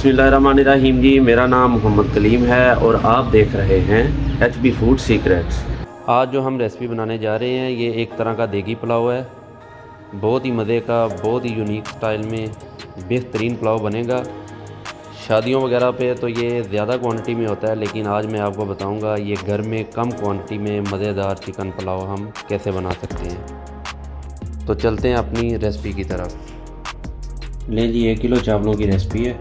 बिस्मिल्लाहिर्रहमानिर्रहीम जी, मेरा नाम मोहम्मद कलीम है और आप देख रहे हैं HB फूड सीक्रेट्स। आज जो हम रेसिपी बनाने जा रहे हैं ये एक तरह का देगी पुलाव है। बहुत ही मज़े का, बहुत ही यूनिक स्टाइल में बेहतरीन पुलाव बनेगा। शादियों वगैरह पे तो ये ज़्यादा क्वांटिटी में होता है, लेकिन आज मैं आपको बताऊंगा ये घर में कम क्वांटिटी में मज़ेदार चिकन पुलाव हम कैसे बना सकते हैं। तो चलते हैं अपनी रेसिपी की तरफ। लें जी, 1 किलो चावलों की रेसिपी है।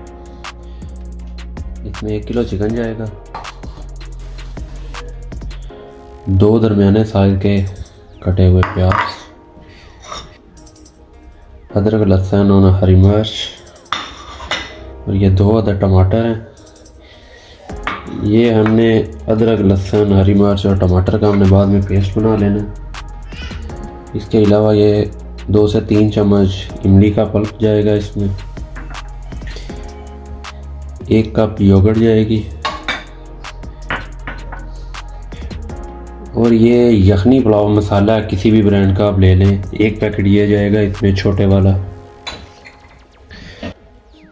इसमें 1 किलो चिकन जाएगा, 2 दरमियाने साइज के कटे हुए प्याज, अदरक लहसुन और हरी मिर्च, और ये 2 अदर टमाटर हैं। ये हमने अदरक लहसुन हरी मिर्च और टमाटर का हमने बाद में पेस्ट बना लेना। इसके अलावा ये 2 से 3 चम्मच इमली का पल्प जाएगा। इसमें 1 कप योगर्ट जाएगी, और ये यखनी पुलाव मसाला किसी भी ब्रांड का आप ले लें, 1 पैकेट ये जाएगा इसमें छोटे वाला।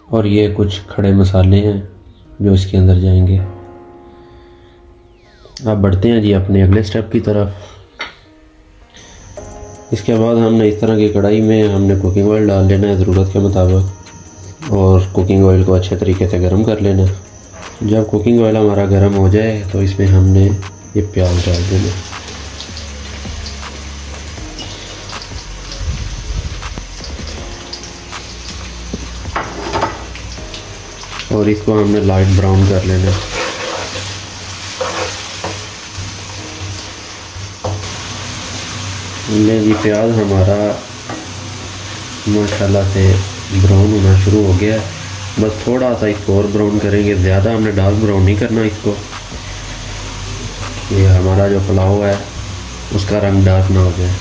और ये कुछ खड़े मसाले हैं जो इसके अंदर जाएंगे। अब बढ़ते हैं जी अपने अगले स्टेप की तरफ। इसके बाद हमने इस तरह की कढ़ाई में हमने कुकिंग ऑयल डाल लेना है ज़रूरत के मुताबिक, और कुकिंग ऑयल को अच्छे तरीके से गर्म कर लेना है। जब कुकिंग ऑयल हमारा गर्म हो जाए तो इसमें हमने ये प्याज डाल देना। और इसको हमने लाइट ब्राउन कर लेना है। ले जी, प्याज हमारा माशाल्लाह से ब्राउन होना शुरू हो गया है। बस थोड़ा सा इसको और ब्राउन करेंगे, ज़्यादा हमने डार्क ब्राउन नहीं करना इसको। ये हमारा जो पुलाव है उसका रंग डार्क ना हो जाए।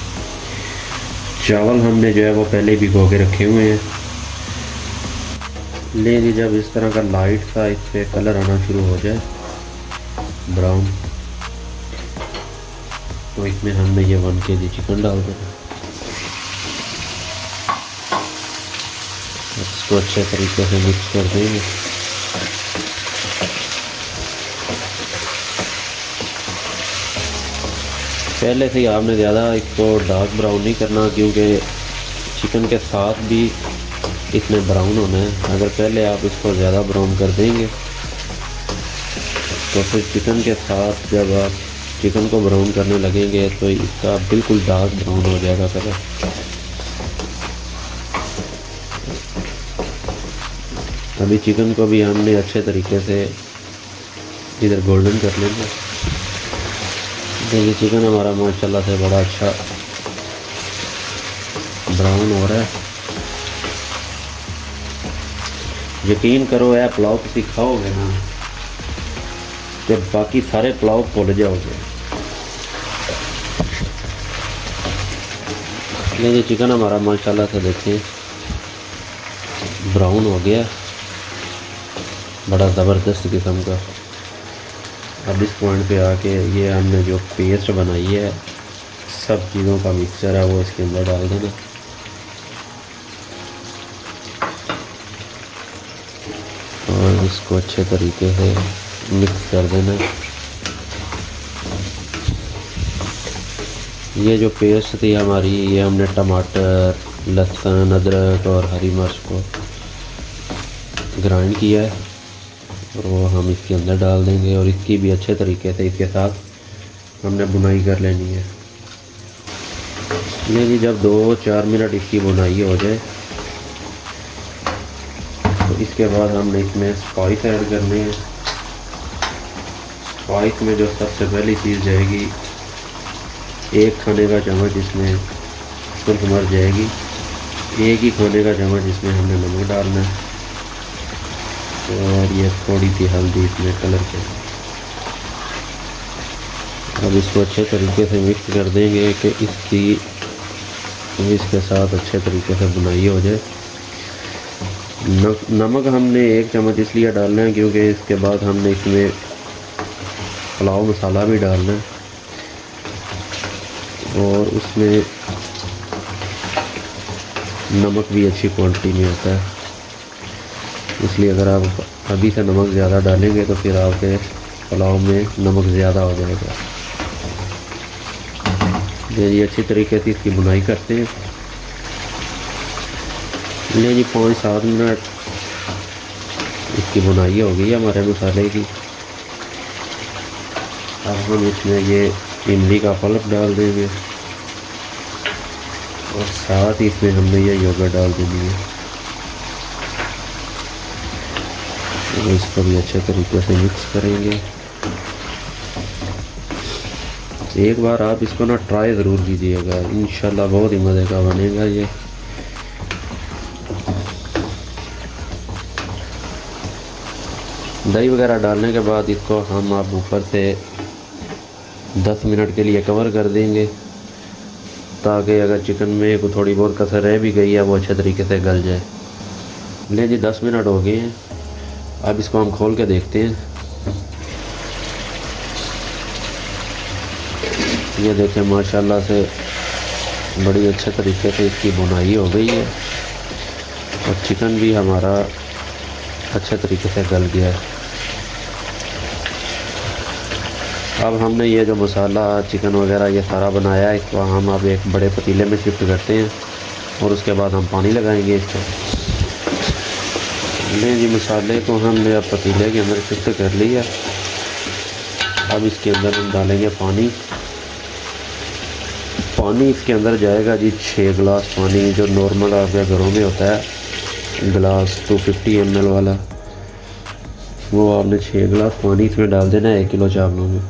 चावल हमने जो है वो पहले भिगो के रखे हुए हैं। ले जी, जब इस तरह का लाइट सा इस पर कलर आना शुरू हो जाए ब्राउन, तो इसमें हमने ये 1 kg चिकन डाल देना। इसको अच्छे तरीके से मिक्स कर देंगे। पहले से ही आपने ज़्यादा इसको डार्क ब्राउन नहीं करना, क्योंकि चिकन के साथ भी इसमें ब्राउन होना है। अगर पहले आप इसको ज़्यादा ब्राउन कर देंगे तो फिर चिकन के साथ जब आप चिकन को ब्राउन करने लगेंगे तो इसका बिल्कुल डार्क ब्राउन हो जाएगा कलर। अभी चिकन को भी हमने अच्छे तरीके से इधर गोल्डन कर लेंगे। देखिए, चिकन हमारा माशाल्लाह से बड़ा अच्छा ब्राउन हो रहा है। यकीन करो है, पुलाव किसी खाओगे ना जब बाकी सारे पुलाव भूल जाओगे। ये चिकन हमारा माशाल्लाह से देखें ब्राउन हो गया, बड़ा ज़बरदस्त किस्म का। अब इस पॉइंट पे आके ये हमने जो पेस्ट बनाई है, सब चीज़ों का मिक्सचर है, वो इसके अंदर डाल देना। और इसको अच्छे तरीके से मिक्स कर देना। ये जो पेस्ट थी हमारी, ये हमने टमाटर, लहसुन, अदरक और हरी मिर्च को ग्राइंड किया है, और वो हम इसके अंदर डाल देंगे। और इसकी भी अच्छे तरीके से इसके साथ हमने बुनाई कर लेनी है। ये जी, जब 2-4 मिनट इसकी बुनाई हो जाए तो इसके बाद हमने इसमें स्पाइस ऐड करनी है। स्पाइस में जो सबसे पहली चीज़ जाएगी, 1 खाने का चम्मच इसमें सुर्ख मिर्च जाएगी, 1 ही खाने का चम्मच इसमें हमने नमक डालना है, और ये थोड़ी सी हल्दी इसमें कलर के। अब इसको अच्छे तरीके से मिक्स कर देंगे कि इसके साथ अच्छे तरीके से बुनाई हो जाए। नमक हमने 1 चम्मच इसलिए डालना है क्योंकि इसके बाद हमने इसमें पुलाव मसाला भी डालना है, और उसमें नमक भी अच्छी क्वांटिटी में आता है। इसलिए अगर आप अभी से नमक ज़्यादा डालेंगे तो फिर आपके पुलाव में नमक ज़्यादा हो जाएगा। ये अच्छी तरीके से इसकी बुनाई करते हैं। ये जी 5-7 मिनट इसकी बुनाई हो गई है हमारे मसाले की। अब हम इसमें ये इमली का पल्प डाल देंगे और साथ ही इसमें हमने ये योगर्ट डाल देनी है। तो इसको भी अच्छे तरीके से मिक्स करेंगे। एक बार आप इसको ना ट्राई ज़रूर कीजिएगा, इंशाल्लाह बहुत ही मज़े का बनेगा ये। दही वगैरह डालने के बाद इसको हम आप ऊपर से 10 मिनट के लिए कवर कर देंगे, ताकि अगर चिकन में को थोड़ी बहुत कसर रह भी गई है वो अच्छे तरीके से गल जाए। ले जी 10 मिनट हो गए हैं। अब इसको हम खोल के देखते हैं। ये देखें माशाल्लाह से बड़ी अच्छे तरीके से इसकी बुनाई हो गई है और चिकन भी हमारा अच्छे तरीके से गल गया है। अब हमने ये जो मसाला चिकन वगैरह ये सारा बनाया है, इसको हम अब एक बड़े पतीले में शिफ्ट करते हैं और उसके बाद हम पानी लगाएंगे इसको। जी मसाले को हमने अब पतीले के अंदर शिफ्ट कर लिया। अब इसके अंदर हम डालेंगे पानी। पानी इसके अंदर जाएगा जी 6 गिलास पानी, जो नॉर्मल आपके घरों में होता है गिलास 250 ml वाला, वो आपने 6 गिलास पानी इसमें डाल देना है 1 किलो चावलों में।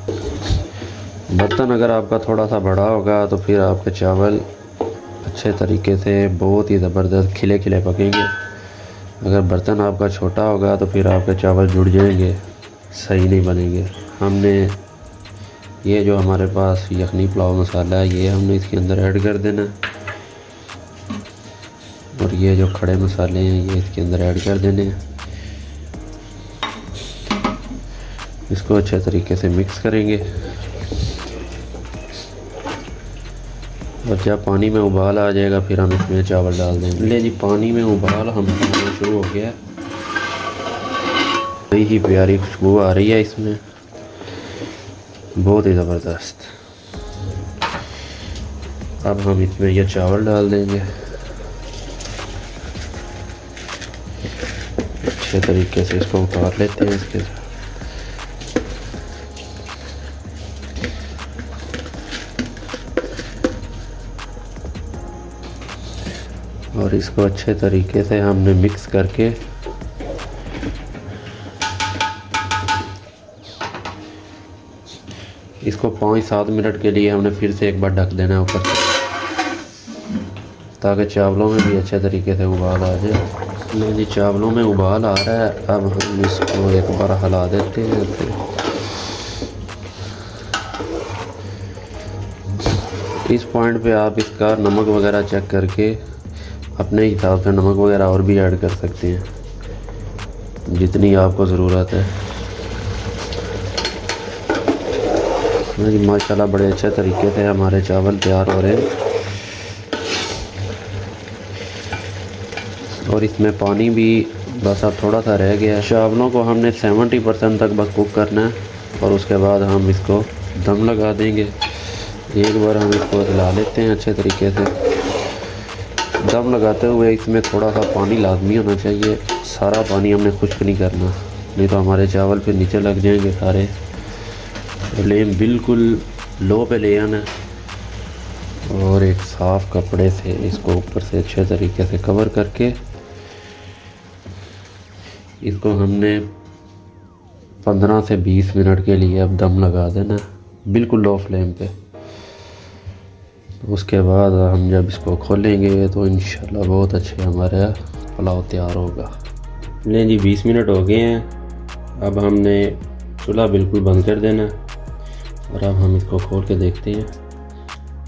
बर्तन अगर आपका थोड़ा सा बड़ा होगा तो फिर आपके चावल अच्छे तरीके से बहुत ही ज़बरदस्त खिले खिले पकेंगे। अगर बर्तन आपका छोटा होगा तो फिर आपके चावल जुड़ जाएंगे, सही नहीं बनेंगे। हमने ये जो हमारे पास यखनी पुलाव मसाला है ये हमने इसके अंदर ऐड कर देना और ये जो खड़े मसाले हैं ये इसके अंदर ऐड कर देने हैं। इसको अच्छे तरीके से मिक्स करेंगे और जब पानी में उबाल आ जाएगा फिर हम इसमें चावल डाल देंगे। ले जी पानी में उबाल हम आना शुरू हो गया, बड़ी ही प्यारी खुशबू आ रही है इसमें, बहुत ही ज़बरदस्त। अब हम इसमें ये चावल डाल देंगे, अच्छे तरीके से इसको उतार लेते हैं इसके साथ। और इसको अच्छे तरीके से हमने मिक्स करके इसको 5-7 मिनट के लिए हमने फिर से एक बार ढक देना है ऊपर से, ताकि चावलों में भी अच्छे तरीके से उबाल आ जाए। नहीं जी चावलों में उबाल आ रहा है। अब हम इसको एक बार हिला देते हैं। इस पॉइंट पे आप इसका नमक वगैरह चेक करके अपने हिसाब से नमक वगैरह और भी ऐड कर सकते हैं, जितनी आपको ज़रूरत है। माशाल्लाह बड़े अच्छे तरीके से हमारे चावल तैयार हो रहे हैं और इसमें पानी भी बस अब थोड़ा सा रह गया है। चावलों को हमने 70% तक बस कुक करना है और उसके बाद हम इसको दम लगा देंगे। एक बार हम इसको हिला लेते हैं अच्छे तरीके से। दम लगाते हुए इसमें थोड़ा सा पानी लाजमी होना चाहिए, सारा पानी हमने खुश्क नहीं करना, नहीं तो हमारे चावल फिर नीचे लग जाएंगे सारे। फ्लेम बिल्कुल लो पे ले आना और एक साफ़ कपड़े से इसको ऊपर से अच्छे तरीके से कवर करके इसको हमने 15 से 20 मिनट के लिए अब दम लगा देना, बिल्कुल लो फ्लेम पे। उसके बाद हम जब इसको खोलेंगे तो इंशाल्लाह बहुत अच्छे हमारा पुलाव तैयार होगा। लें जी 20 मिनट हो गए हैं। अब हमने चूल्हा बिल्कुल बंद कर देना और अब हम इसको खोल के देखते हैं।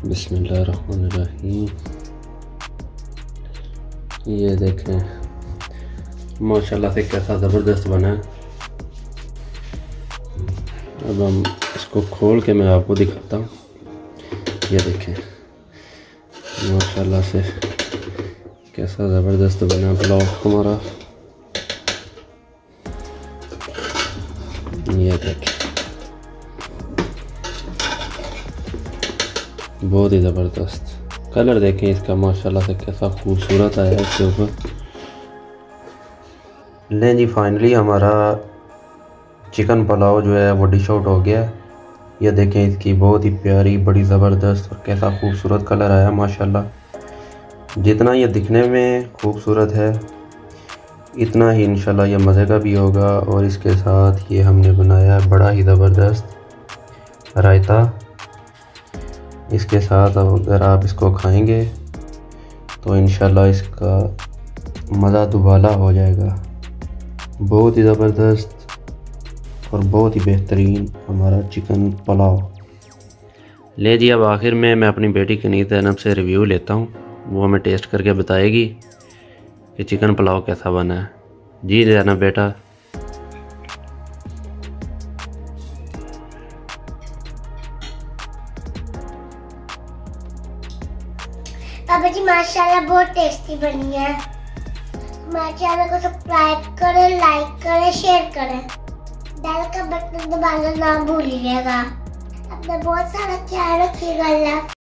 बिस्मिल्लाहिर्रहमानिर्रहीम। ये देखें माशाल्लाह से कैसा ज़बरदस्त बना है। अब हम इसको खोल के मैं आपको दिखाता हूँ। ये देखें माशाल्लाह से कैसा ज़बरदस्त बना पुलाव हमारा। ये देखिए, बहुत ही ज़बरदस्त कलर देखें इसका, माशाल्लाह से कैसा खूबसूरत आया है इसके ऊपर। लें जी, फाइनली हमारा चिकन पुलाव जो है वो डिश आउट हो गया। ये देखें इसकी बहुत ही प्यारी, बड़ी ज़बरदस्त और कैसा खूबसूरत कलर आया माशाल्लाह। जितना ये दिखने में खूबसूरत है इतना ही इंशाल्लाह ये मज़े का भी होगा। और इसके साथ ये हमने बनाया है बड़ा ही ज़बरदस्त रायता। इसके साथ अगर आप इसको खाएंगे तो इंशाल्लाह इसका मज़ा दुबाला हो जाएगा। बहुत ही ज़बरदस्त और बहुत ही बेहतरीन हमारा चिकन पुलाव। ले जी, अब आखिर में मैं अपनी बेटी कनीज़ ज़ैनब से रिव्यू लेता हूँ, वो हमें टेस्ट करके बताएगी कि चिकन पुलाव कैसा बना है। जी ज़ैनब बेटा। पापा जी माशाल्लाह बहुत टेस्टी बनी है। हमारे चैनल को सब्सक्राइब करें, लाइक करें, शेयर करें, बेल का बटन दबाना ना भूलिएगा। अपना बहुत सारा ख्याल रखिएगा। अल्लाह।